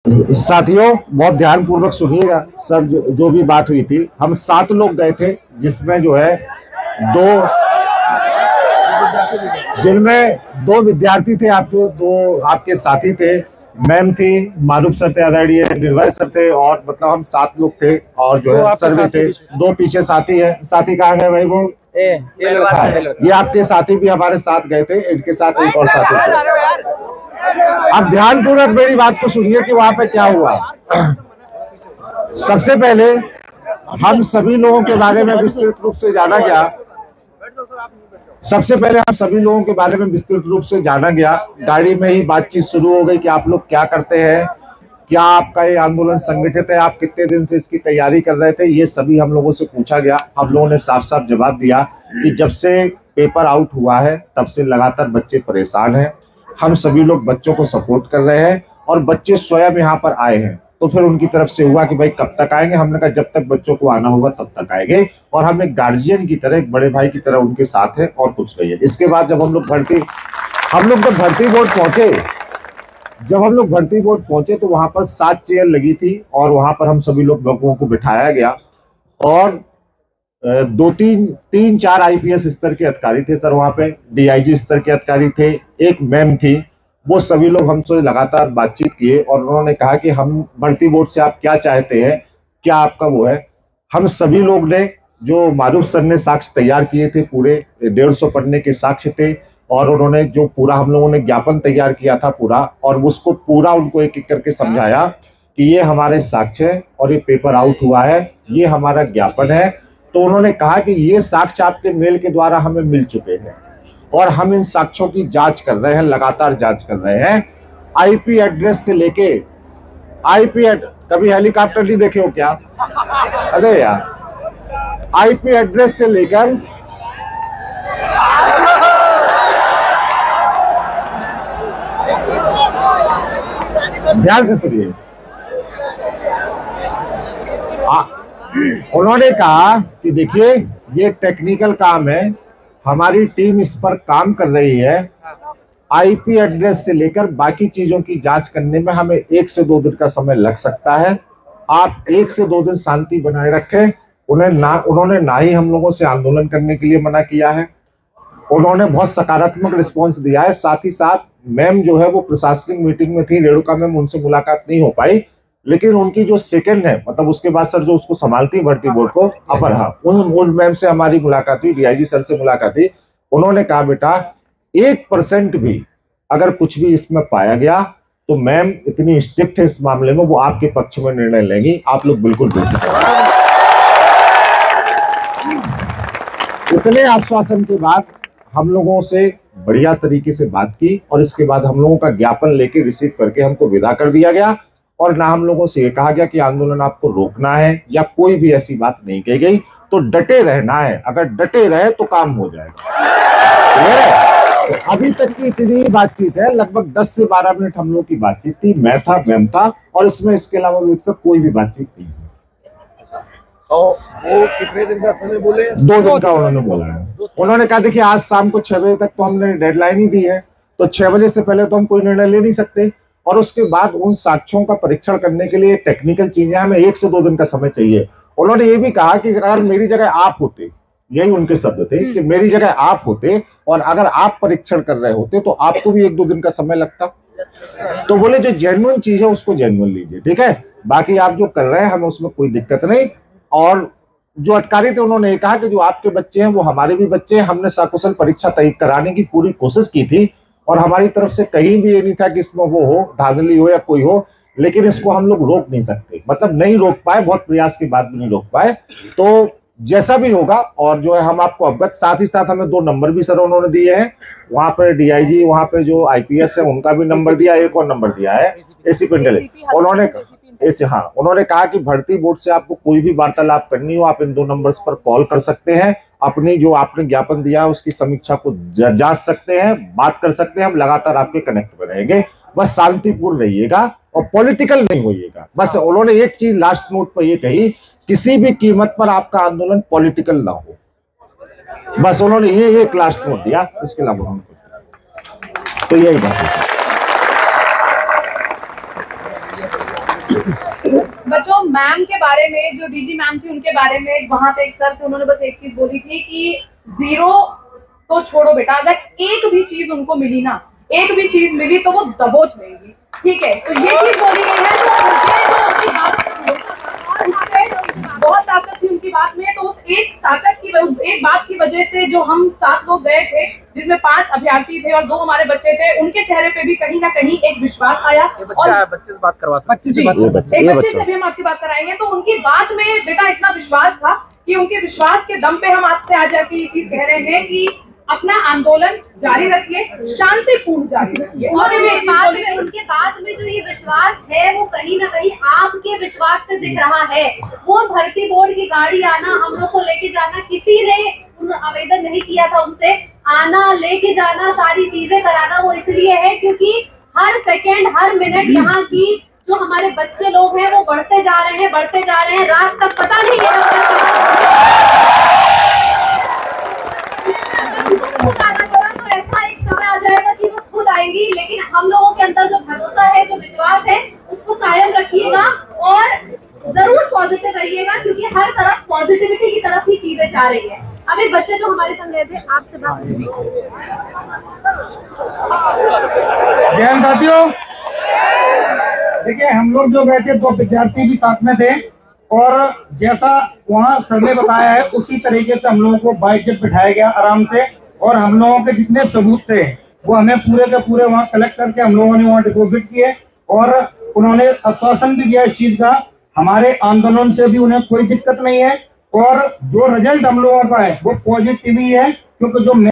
साथियों बहुत ध्यान पूर्वक सुनिएगा। सर जो भी बात हुई थी, हम 7 लोग गए थे, जिसमें जो है दो जिनमें 2 विद्यार्थी थे, आपके 2 आपके साथी थे। मैम थी, मारूफ सर थे, आदरणीय निर्भय सर थे, और मतलब हम 7 लोग थे। और जो है सर्वे थे, 2 पीछे साथी है। साथी कहाँ गए भाई? वो ये आपके साथी भी हमारे साथ गए थे, इनके साथ एक और साथी थे। अब ध्यान पूर्वक मेरी बात को सुनिए कि वहां पे क्या हुआ। सबसे पहले हम सभी लोगों के बारे में विस्तृत रूप से जाना गया। गाड़ी में ही बातचीत शुरू हो गई कि आप लोग क्या करते हैं, क्या आपका ये आंदोलन संगठित है, आप कितने दिन से इसकी तैयारी कर रहे थे, ये सभी हम लोगों से पूछा गया। हम लोगों ने साफ साफ जवाब दिया कि जब से पेपर आउट हुआ है तब से लगातार बच्चे परेशान हैं। हम सभी लोग बच्चों को सपोर्ट कर रहे हैं और बच्चे स्वयं यहाँ पर आए हैं। तो फिर उनकी तरफ से हुआ कि भाई कब तक आएंगे। हमने कहा जब तक बच्चों को आना होगा तब तक आएंगे, और हम एक गार्जियन की तरह, एक बड़े भाई की तरह उनके साथ है, और कुछ नहीं है। इसके बाद जब हम लोग जब भर्ती बोर्ड पहुंचे तो वहां पर 7 चेयर लगी थी, और वहां पर हम सभी लोगों को बिठाया गया। और 3-4 आईपीएस स्तर के अधिकारी थे सर, वहां पे डीआईजी स्तर के अधिकारी थे, एक मैम थी। वो सभी लोग हमसे लगातार बातचीत किए और उन्होंने कहा कि हम भर्ती बोर्ड से आप क्या चाहते हैं, क्या आपका वो है। हम सभी लोग ने, जो मारूफ सर ने साक्ष्य तैयार किए थे, पूरे 150 पन्ने के साक्ष्य थे, और उन्होंने जो पूरा हम लोगों ने ज्ञापन तैयार किया था पूरा, और उसको पूरा उनको एक एक करके समझाया कि ये हमारे साक्ष्य है और ये पेपर आउट हुआ है, ये हमारा ज्ञापन है। तो उन्होंने कहा कि ये साक्ष्य आपके मेल के द्वारा हमें मिल चुके हैं और हम इन साक्ष्यों की जांच कर रहे हैं, लगातार जांच कर रहे हैं। आईपी एड्रेस से लेके कभी हेलीकॉप्टर नहीं देखे हो क्या? अरे यार, आईपी एड्रेस से लेकर ध्यान से सुनिए। उन्होंने कहा कि देखिए ये टेक्निकल काम है, हमारी टीम इस पर काम कर रही है। आईपी एड्रेस से लेकर बाकी चीजों की जांच करने में हमें 1 से 2 दिन का समय लग सकता है। आप 1 से 2 दिन शांति बनाए रखें। उन्होंने ना ही हम लोगों से आंदोलन करने के लिए मना किया है, उन्होंने बहुत सकारात्मक रिस्पॉन्स दिया है। साथ ही साथ मैम जो है वो प्रशासनिक मीटिंग में थी, रेणुका मैम, उनसे मुलाकात नहीं हो पाई, लेकिन उनकी जो सेकंड है, मतलब उसके बाद सर जो उसको संभालती है भर्ती बोर्ड को, अपर, हाँ, उन मैम से हमारी मुलाकात हुई, डीआईजी सर से मुलाकात हुई। उन्होंने कहा बेटा 1% भी अगर कुछ भी इसमें पाया गया तो मैम इतनी स्ट्रिक्ट है इस मामले में, वो आपके पक्ष में निर्णय लेंगी, आप लोग बिल्कुल इतने आश्वासन के बाद हम लोगों से बढ़िया तरीके से बात की, और इसके बाद हम लोगों का ज्ञापन लेके रिसीव करके हमको विदा कर दिया गया। और ना हम लोगों से ये कहा गया कि आंदोलन आपको रोकना है, या कोई भी ऐसी बात नहीं कही गई। तो डटे रहना है, अगर डटे रहे तो काम हो जाएगा। तो अभी तक की इतनी बातचीत है, लगभग 10 से 12 मिनट हम लोग की बातचीत थी, मैं था, मैम था, और इसमें इसके अलावा कोई भी बातचीत नहीं। तो वो कितने दिन का समय बोले? 2 दिन का उन्होंने बोला है। उन्होंने कहा देखिए आज शाम को 6 बजे तक तो हमने डेडलाइन ही दी है, तो 6 बजे से पहले तो हम कोई निर्णय ले नहीं सकते, और उसके बाद उन साक्ष्यों का परीक्षण करने के लिए टेक्निकल चीजें हमें 1 से 2 दिन का समय चाहिए। उन्होंने ये भी कहा कि अगर मेरी जगह आप होते, यही उनके शब्द थे कि मेरी जगह आप होते और अगर आप परीक्षण कर रहे होते तो आपको भी 1-2 दिन का समय लगता। तो बोले जो जेन्युइन चीज है उसको जेन्युइन लीजिए, ठीक है, बाकी आप जो कर रहे हैं हमें उसमें कोई दिक्कत नहीं। और जो अधिकारी थे उन्होंने कहा कि जो आपके बच्चे हैं वो हमारे भी बच्चे हैं, हमने सकुशल परीक्षा तय कराने की पूरी कोशिश की थी, और हमारी तरफ से कहीं भी ये नहीं था कि इसमें वो हो, धांधली हो या कोई हो, लेकिन इसको हम लोग रोक नहीं सकते, मतलब नहीं रोक पाए, बहुत प्रयास के बाद भी नहीं रोक पाए। तो जैसा भी होगा, और जो है हम आपको अवगत, साथ ही साथ हमें 2 नंबर भी सर उन्होंने दिए हैं, वहां पर डीआईजी, वहां पे जो आईपीएस है उनका भी नंबर दिया, एक और नंबर दिया है एसीपी उन्होंने कहा कि भर्ती बोर्ड से आपको कोई भी वार्तालाप करनी हो, आप इन 2 नंबर्स पर कॉल कर सकते हैं, अपनी जो आपने ज्ञापन दिया है उसकी समीक्षा को जांच सकते हैं, बात कर सकते हैं, हम लगातार आपके कनेक्ट में रहेंगे। बस शांतिपूर्ण रहिएगा और पॉलिटिकल नहीं होइएगा। बस उन्होंने एक चीज लास्ट नोट पर ये कही, किसी भी कीमत पर आपका आंदोलन पॉलिटिकल ना हो, बस उन्होंने ये एक लास्ट नोट दिया, इसके अलावा तो यही बात है। बच्चों, मैम के बारे में, जो डीजी मैम थी उनके बारे में, वहां पे एक सर थे, उन्होंने बस एक चीज बोली थी कि 0 तो छोड़ो बेटा, अगर एक भी चीज उनको मिली ना, एक भी चीज मिली तो वो दबोच लेंगी, ठीक है। तो ये चीज बोली गई है। तो मुझे जो उनकी बात बहुत ताकत थी उनकी बात में, तो उस एक ताकत की, एक बात की वजह से जो हम 7 लोग गए थे, जिसमें 5 अभ्यर्थी थे और 2 हमारे बच्चे थे, उनके चेहरे पे भी कहीं ना कहीं एक विश्वास आया। और बच्चे से बात करवा सकते एक बच्चे से भी हम आपकी बात कराएंगे। तो उनकी बात में बेटा इतना विश्वास था कि उनके विश्वास के दम पे हम आपसे आज आके ये चीज कह रहे हैं कि अपना आंदोलन जारी रखिए, शांतिपूर्ण जारी रखिए। और उनके बाद में जो ये विश्वास है वो कहीं ना कहीं आपके विश्वास से दिख रहा है। वो भर्ती बोर्ड की गाड़ी आना, हम लोग को लेके जाना, किसी ने आवेदन नहीं किया था उनसे, आना लेके जाना, सारी चीजें कराना वो इसलिए है क्योंकि हर सेकेंड हर मिनट यहाँ की जो हमारे बच्चे लोग हैं वो बढ़ते जा रहे हैं, रात तक पता नहीं तो ऐसा एक समय आ जाएगा कि वो खुद आएंगी। लेकिन हम लोगों के अंदर जो भरोसा है, जो विश्वास है, उसको कायम रखिएगा और जरूर पॉजिटिव रहिएगा क्योंकि हर तरफ पॉजिटिविटी की तरफ ही चीजें जा रही है। अब एक बच्चे जो हमारे संग गए थे, आपसे बात जैन साथियों, देखिए हम लोग जो गए थे 2 विद्यार्थी भी साथ में थे और जैसा वहाँ सर ने बताया है उसी तरीके से हम लोगों को बाइक से बिठाया गया आराम से, और हम लोगों के जितने सबूत थे वो हमें पूरे के पूरे वहाँ कलेक्ट करके हम लोगों ने वहाँ डिपोजिट किए और उन्होंने आश्वासन भी दिया इस चीज का, हमारे आंदोलन से भी उन्हें कोई दिक्कत नहीं है और जो रिजल्ट हम लोगों का है वो पॉजिटिव ही है क्योंकि जो